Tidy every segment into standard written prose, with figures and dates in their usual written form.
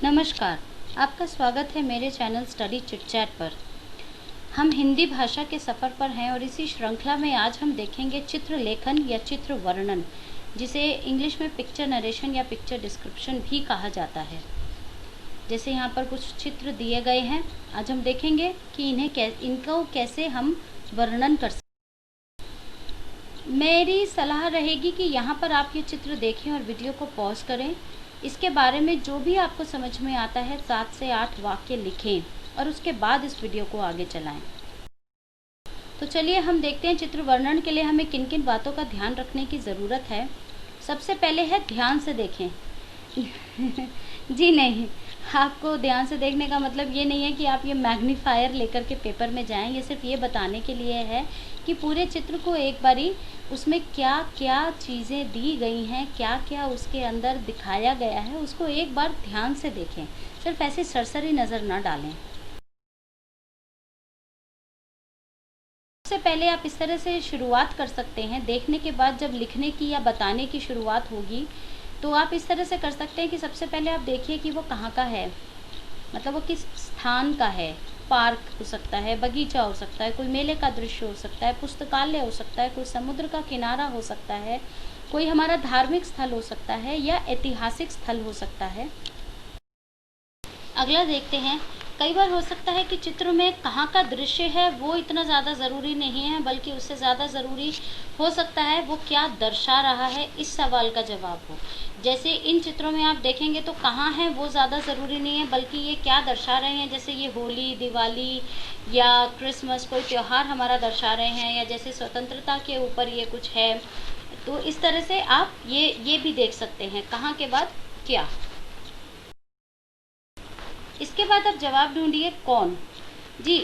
नमस्कार, आपका स्वागत है मेरे चैनल स्टडी चिट चैट पर। हम हिंदी भाषा के सफ़र पर हैं और इसी श्रृंखला में आज हम देखेंगे चित्र लेखन या चित्र वर्णन, जिसे इंग्लिश में पिक्चर नरेशन या पिक्चर डिस्क्रिप्शन भी कहा जाता है। जैसे यहाँ पर कुछ चित्र दिए गए हैं, आज हम देखेंगे कि इनको कैसे हम वर्णन कर सकते हैं। मेरी सलाह रहेगी कि यहाँ पर आप ये चित्र देखें और वीडियो को पॉज करें। इसके बारे में जो भी आपको समझ में आता है 7 से 8 वाक्य लिखें और उसके बाद इस वीडियो को आगे चलाएं। तो चलिए हम देखते हैं चित्र वर्णन के लिए हमें किन किन बातों का ध्यान रखने की ज़रूरत है। सबसे पहले है ध्यान से देखें। जी नहीं, आपको ध्यान से देखने का मतलब ये नहीं है कि आप ये मैग्नीफायर लेकर के पेपर में जाएं। ये सिर्फ ये बताने के लिए है कि पूरे चित्र को एक बारी उसमें क्या क्या चीज़ें दी गई हैं, क्या क्या उसके अंदर दिखाया गया है, उसको एक बार ध्यान से देखें। सिर्फ ऐसी सरसरी नज़र ना डालें। सबसे पहले आप इस तरह से शुरुआत कर सकते हैं। देखने के बाद जब लिखने की या बताने की शुरुआत होगी तो आप इस तरह से कर सकते हैं कि सबसे पहले आप देखिए कि वो कहाँ का है, मतलब वो किस स्थान का है। पार्क हो सकता है, बगीचा हो सकता है, कोई मेले का दृश्य हो सकता है, पुस्तकालय हो सकता है, कोई समुद्र का किनारा हो सकता है, कोई हमारा धार्मिक स्थल हो सकता है या ऐतिहासिक स्थल हो सकता है। अगला देखते हैं, कई बार हो सकता है कि चित्र में कहाँ का दृश्य है वो इतना ज़्यादा ज़रूरी नहीं है, बल्कि उससे ज़्यादा ज़रूरी हो सकता है वो क्या दर्शा रहा है, इस सवाल का जवाब हो। जैसे इन चित्रों में आप देखेंगे तो कहाँ है वो ज़्यादा ज़रूरी नहीं है, बल्कि ये क्या दर्शा रहे हैं। जैसे ये होली, दिवाली या क्रिसमस, कोई त्यौहार हमारा दर्शा रहे हैं, या जैसे स्वतंत्रता के ऊपर ये कुछ है। तो इस तरह से आप ये भी देख सकते हैं, कहाँ के बाद क्या। इसके बाद आप जवाब ढूंढिए कौन। जी,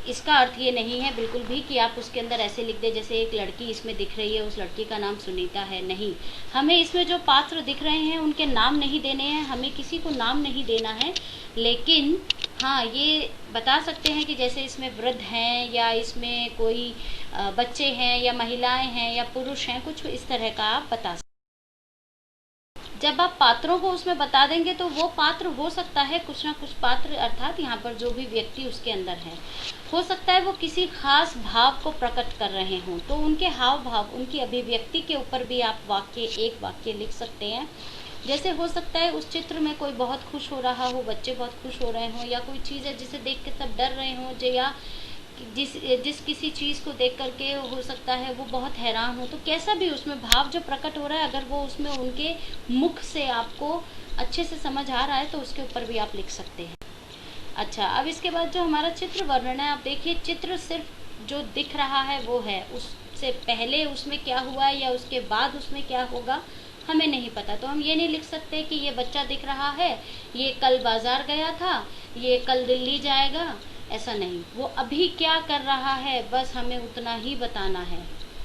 इसका अर्थ ये नहीं है बिल्कुल भी कि आप उसके अंदर ऐसे लिख दें जैसे एक लड़की इसमें दिख रही है, उस लड़की का नाम सुनीता है। नहीं, हमें इसमें जो पात्र दिख रहे हैं उनके नाम नहीं देने हैं, हमें किसी को नाम नहीं देना है। लेकिन हाँ, ये बता सकते हैं कि जैसे इसमें वृद्ध हैं या इसमें कोई बच्चे हैं या महिलाएं हैं या पुरुष हैं, कुछ इस तरह का आप बता सकते। जब आप पात्रों को उसमें बता देंगे तो वो पात्र हो सकता है कुछ ना कुछ पात्र, अर्थात यहाँ पर जो भी व्यक्ति उसके अंदर है, हो सकता है वो किसी खास भाव को प्रकट कर रहे हों, तो उनके हाव भाव, उनकी अभिव्यक्ति के ऊपर भी आप एक वाक्य लिख सकते हैं। जैसे हो सकता है उस चित्र में कोई बहुत खुश हो रहा हो, बच्चे बहुत खुश हो रहे हों, या कोई चीज़ है जिसे देख के सब डर रहे हों, या जिस किसी चीज़ को देख करके हो सकता है वो बहुत हैरान हो। तो कैसा भी उसमें भाव जो प्रकट हो रहा है, अगर वो उसमें उनके मुख से आपको अच्छे से समझ आ रहा है तो उसके ऊपर भी आप लिख सकते हैं। अच्छा, अब इसके बाद जो हमारा चित्र वर्णन है, आप देखिए चित्र सिर्फ जो दिख रहा है वो है, उससे पहले उसमें क्या हुआ है या उसके बाद उसमें क्या होगा हमें नहीं पता। तो हम ये नहीं लिख सकते कि ये बच्चा दिख रहा है, ये कल बाजार गया था, ये कल दिल्ली जाएगा, ऐसा नहीं। वो अभी क्या कर रहा है बस हमें उतना ही बताना है।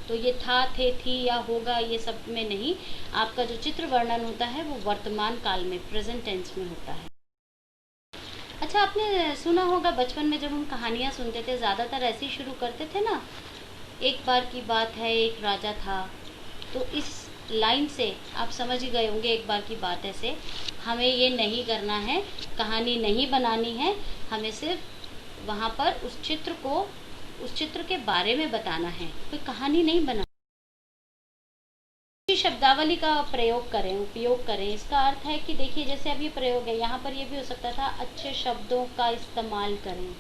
तो ये था, थे, थी या होगा, ये सब में नहीं। आपका जो चित्र वर्णन होता है वो वर्तमान काल में, प्रेजेंट टेंस में होता है। अच्छा, आपने सुना होगा बचपन में जब हम कहानियाँ सुनते थे ज़्यादातर ऐसे ही शुरू करते थे ना, एक बार की बात है एक राजा था। तो इस लाइन से आप समझ ही गए होंगे, एक बार की बात है से हमें ये नहीं करना है, कहानी नहीं बनानी है, हमें सिर्फ वहाँ पर उस चित्र के बारे में बताना है, कोई कहानी नहीं बना। शब्दावली का उपयोग करें। इसका अर्थ है कि देखिए जैसे अब ये प्रयोग है, यहाँ पर ये भी हो सकता था अच्छे शब्दों का इस्तेमाल करें।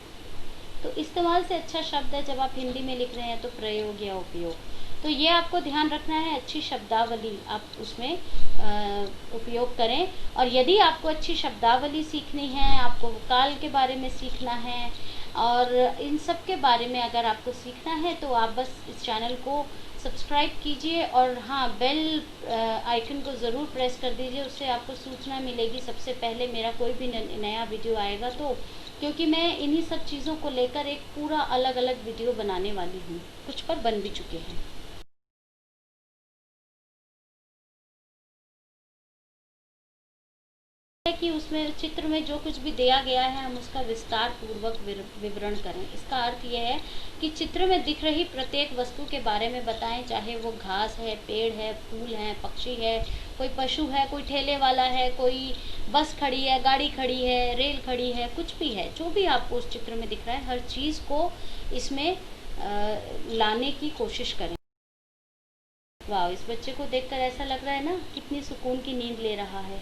तो इस्तेमाल से अच्छा शब्द है, जब आप हिंदी में लिख रहे हैं तो प्रयोग या उपयोग। तो ये आपको ध्यान रखना है, अच्छी शब्दावली आप उसमें उपयोग करें। और यदि आपको अच्छी शब्दावली सीखनी है, आपको काल के बारे में सीखना है और इन सब के बारे में अगर आपको सीखना है, तो आप बस इस चैनल को सब्सक्राइब कीजिए और हाँ, बेल आइकन को ज़रूर प्रेस कर दीजिए, उससे आपको सूचना मिलेगी सबसे पहले मेरा कोई भी नया वीडियो आएगा तो। क्योंकि मैं इन्हीं सब चीज़ों को लेकर एक पूरा अलग अलग वीडियो बनाने वाली हूँ, कुछ पर बन भी चुके हैं। कि उसमें चित्र में जो कुछ भी दिया गया है हम उसका विस्तार पूर्वक विवरण करें। इसका अर्थ यह है कि चित्र में दिख रही प्रत्येक वस्तु के बारे में बताएं, चाहे वो घास है, पेड़ है, फूल है, पक्षी है, कोई पशु है, कोई ठेले वाला है, कोई बस खड़ी है, गाड़ी खड़ी है, रेल खड़ी है, कुछ भी है, जो भी आपको उस चित्र में दिख रहा है हर चीज़ को इसमें लाने की कोशिश करें। वाह, इस बच्चे को देखकर ऐसा लग रहा है ना कितनी सुकून की नींद ले रहा है।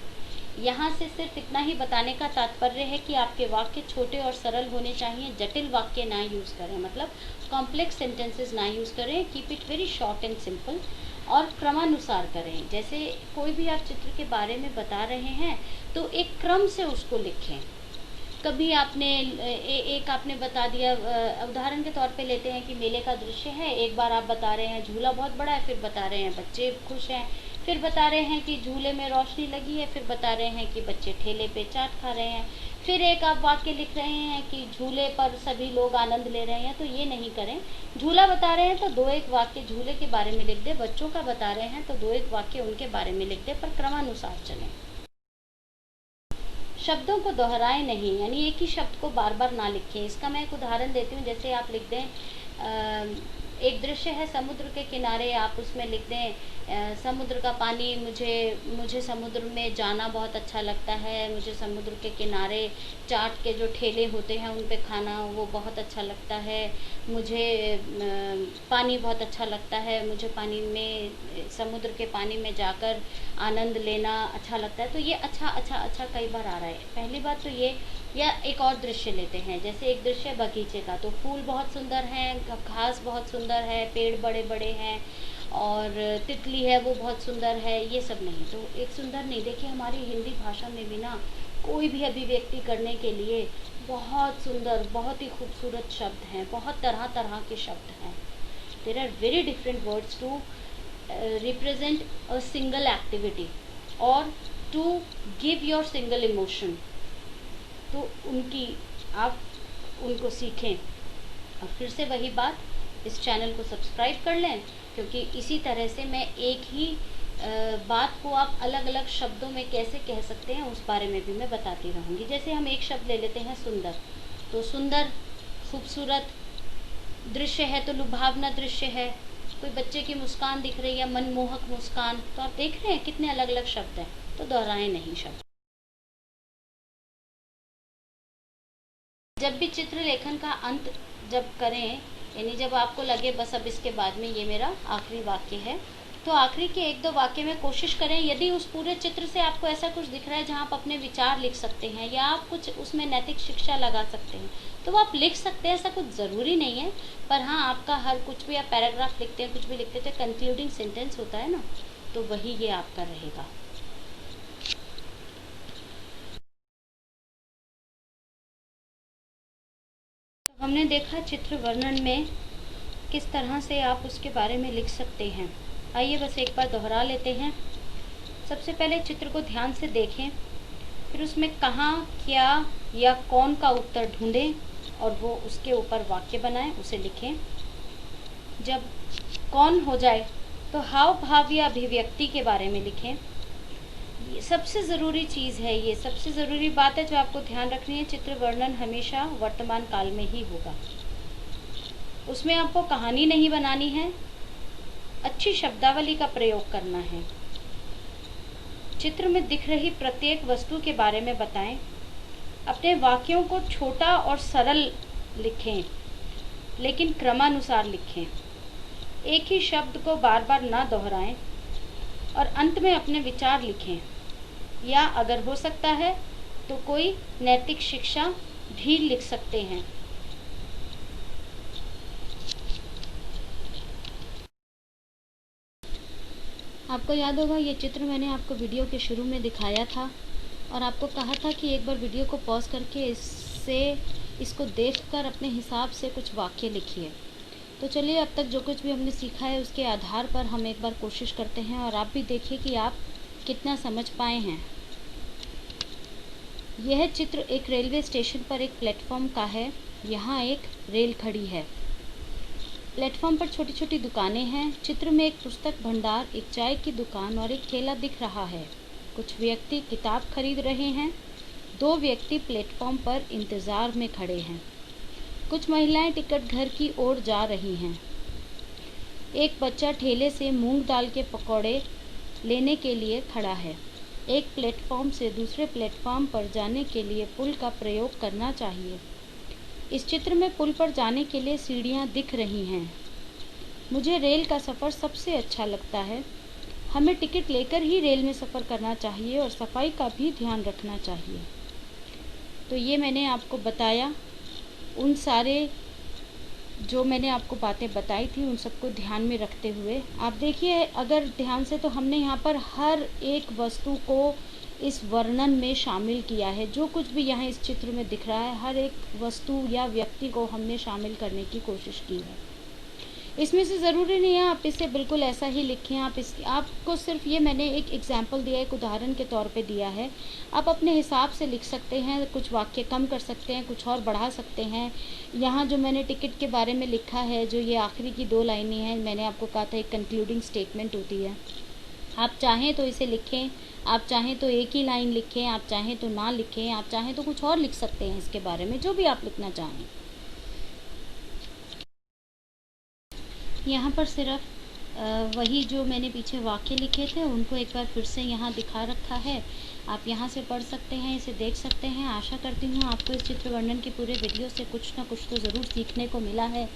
यहाँ से सिर्फ इतना ही बताने का तात्पर्य है कि आपके वाक्य छोटे और सरल होने चाहिए, जटिल वाक्य ना यूज़ करें, मतलब कॉम्प्लेक्स सेंटेंसेस ना यूज़ करें। Keep it very short and simple और क्रमानुसार करें। जैसे कोई भी आप चित्र के बारे में बता रहे हैं तो एक क्रम से उसको लिखें। कभी आपने एक आपने बता दिया, उदाहरण के तौर पे लेते हैं कि मेले का दृश्य है, एक बार आप बता रहे हैं झूला बहुत बड़ा है, फिर बता रहे हैं बच्चे खुश हैं, फिर बता रहे हैं कि झूले में रोशनी लगी है, फिर बता रहे हैं कि बच्चे ठेले पे चाट खा रहे हैं, फिर एक आप वाक्य लिख रहे हैं कि झूले पर सभी लोग आनंद ले रहे हैं। तो ये नहीं करें। झूला बता रहे हैं तो 2-1 वाक्य झूले के बारे में लिख दे, बच्चों का बता रहे हैं तो 2-1 वाक्य उनके बारे में लिख दे, पर क्रमानुसार चलें। शब्दों को दोहराएं नहीं, यानी एक ही शब्द को बार बार ना लिखें। इसका मैं एक उदाहरण देती हूँ। जैसे आप लिख दें एक दृश्य है समुद्र के किनारे, आप उसमें लिख दें समुद्र का पानी, मुझे समुद्र में जाना बहुत अच्छा लगता है, मुझे समुद्र के किनारे चाट के जो ठेले होते हैं उन पे खाना वो बहुत अच्छा लगता है, मुझे पानी बहुत अच्छा लगता है, मुझे पानी में समुद्र के पानी में जाकर आनंद लेना अच्छा लगता है। तो ये अच्छा कई बार आ रहा है। पहली बात तो ये, या एक और दृश्य लेते हैं, जैसे एक दृश्य बगीचे का, तो फूल बहुत सुंदर हैं, घास बहुत सुंदर है, पेड़ बड़े बड़े हैं और तितली है वो बहुत सुंदर है, ये सब नहीं। तो एक सुंदर नहीं, देखिए हमारी हिंदी भाषा में भी ना कोई भी अभिव्यक्ति करने के लिए बहुत सुंदर, बहुत ही खूबसूरत शब्द हैं, बहुत तरह तरह के शब्द हैं। There are very different words to represent a single activity और to give your single emotion. तो आप उनको सीखें। और फिर से वही बात, इस चैनल को सब्सक्राइब कर लें, क्योंकि इसी तरह से मैं एक ही बात को आप अलग अलग शब्दों में कैसे कह सकते हैं उस बारे में भी मैं बताती रहूँगी। जैसे हम एक शब्द ले लेते हैं सुंदर, तो सुंदर खूबसूरत दृश्य है तो लुभावना दृश्य है। कोई बच्चे की मुस्कान दिख रही है, मनमोहक मुस्कान। तो आप देख रहे हैं कितने अलग अलग शब्द हैं, तो दोहराएं नहीं शब्द। जब भी चित्र लेखन का अंत जब करें, यानी जब आपको लगे बस अब इसके बाद में ये मेरा आखिरी वाक्य है, तो आखिरी के 1-2 वाक्य में कोशिश करें, यदि उस पूरे चित्र से आपको ऐसा कुछ दिख रहा है जहाँ आप अपने विचार लिख सकते हैं या आप कुछ उसमें नैतिक शिक्षा लगा सकते हैं, तो वो आप लिख सकते हैं। ऐसा कुछ ज़रूरी नहीं है, पर हाँ, आपका हर कुछ भी आप पैराग्राफ लिखते हैं, कुछ भी लिखते थे, कंक्लूडिंग सेंटेंस होता है ना, तो वही ये आपका रहेगा। हमने देखा चित्र वर्णन में किस तरह से आप उसके बारे में लिख सकते हैं। आइए बस एक बार दोहरा लेते हैं। सबसे पहले चित्र को ध्यान से देखें, फिर उसमें कहाँ, क्या या कौन का उत्तर ढूंढें और वो उसके ऊपर वाक्य बनाएं, उसे लिखें। जब कौन हो जाए तो हाव भाव या अभिव्यक्ति के बारे में लिखें। ये सबसे ज़रूरी चीज़ है, ये सबसे ज़रूरी बात है जो आपको ध्यान रखनी है। चित्र वर्णन हमेशा वर्तमान काल में ही होगा, उसमें आपको कहानी नहीं बनानी है, अच्छी शब्दावली का प्रयोग करना है। चित्र में दिख रही प्रत्येक वस्तु के बारे में बताएं। अपने वाक्यों को छोटा और सरल लिखें, लेकिन क्रमानुसार लिखें। एक ही शब्द को बार बार ना दोहराएं और अंत में अपने विचार लिखें, या अगर हो सकता है तो कोई नैतिक शिक्षा भी लिख सकते हैं। आपको याद होगा ये चित्र मैंने आपको वीडियो के शुरू में दिखाया था और आपको कहा था कि एक बार वीडियो को पॉज करके इसको देखकर अपने हिसाब से कुछ वाक्य लिखिए। तो चलिए, अब तक जो कुछ भी हमने सीखा है उसके आधार पर हम एक बार कोशिश करते हैं और आप भी देखिए कि आप कितना समझ पाए हैं। यह चित्र एक रेलवे स्टेशन पर एक प्लेटफॉर्म का है। यहाँ एक रेल खड़ी है। प्लेटफॉर्म पर छोटी छोटी दुकानें हैं। चित्र में एक पुस्तक भंडार, एक चाय की दुकान और एक ठेला दिख रहा है। कुछ व्यक्ति किताब खरीद रहे हैं। 2 व्यक्ति प्लेटफॉर्म पर इंतज़ार में खड़े हैं। कुछ महिलाएं टिकट घर की ओर जा रही हैं। एक बच्चा ठेले से मूंग दाल के पकौड़े लेने के लिए खड़ा है। एक प्लेटफॉर्म से दूसरे प्लेटफॉर्म पर जाने के लिए पुल का प्रयोग करना चाहिए। इस चित्र में पुल पर जाने के लिए सीढ़ियाँ दिख रही हैं। मुझे रेल का सफ़र सबसे अच्छा लगता है। हमें टिकट लेकर ही रेल में सफ़र करना चाहिए और सफाई का भी ध्यान रखना चाहिए। तो ये मैंने आपको बताया, उन सारे जो मैंने आपको बातें बताई थी उन सबको ध्यान में रखते हुए आप देखिए अगर ध्यान से, तो हमने यहाँ पर हर एक वस्तु को इस वर्णन में शामिल किया है। जो कुछ भी यहाँ इस चित्र में दिख रहा है, हर एक वस्तु या व्यक्ति को हमने शामिल करने की कोशिश की है। इसमें से ज़रूरी नहीं है आप इसे बिल्कुल ऐसा ही लिखें। आपको सिर्फ ये मैंने एक एग्जाम्पल दिया, एक उदाहरण के तौर पे दिया है। आप अपने हिसाब से लिख सकते हैं, कुछ वाक्य कम कर सकते हैं, कुछ और बढ़ा सकते हैं। यहाँ जो मैंने टिकट के बारे में लिखा है, जो ये आखिरी की 2 लाइनें हैं, मैंने आपको कहा था एक कंक्लूडिंग स्टेटमेंट होती है। आप चाहें तो इसे लिखें, आप चाहें तो एक ही लाइन लिखें, आप चाहें तो ना लिखें, आप चाहें तो कुछ और लिख सकते हैं इसके बारे में, जो भी आप लिखना चाहें। यहाँ पर सिर्फ वही जो मैंने पीछे वाक्य लिखे थे उनको एक बार फिर से यहाँ दिखा रखा है। आप यहाँ से पढ़ सकते हैं, इसे देख सकते हैं। आशा करती हूँ आपको इस चित्र वर्णन के पूरे वीडियो से कुछ ना कुछ तो ज़रूर सीखने को मिला है।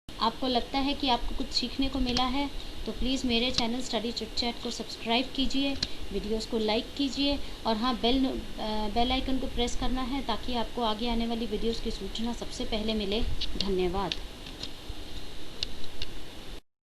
आपको लगता है कि आपको कुछ सीखने को मिला है तो प्लीज़ मेरे चैनल स्टडी चिट चैट को सब्सक्राइब कीजिए, वीडियोस को लाइक कीजिए और हाँ बेल आइकन को प्रेस करना है ताकि आपको आगे आने वाली वीडियोस की सूचना सबसे पहले मिले। धन्यवाद।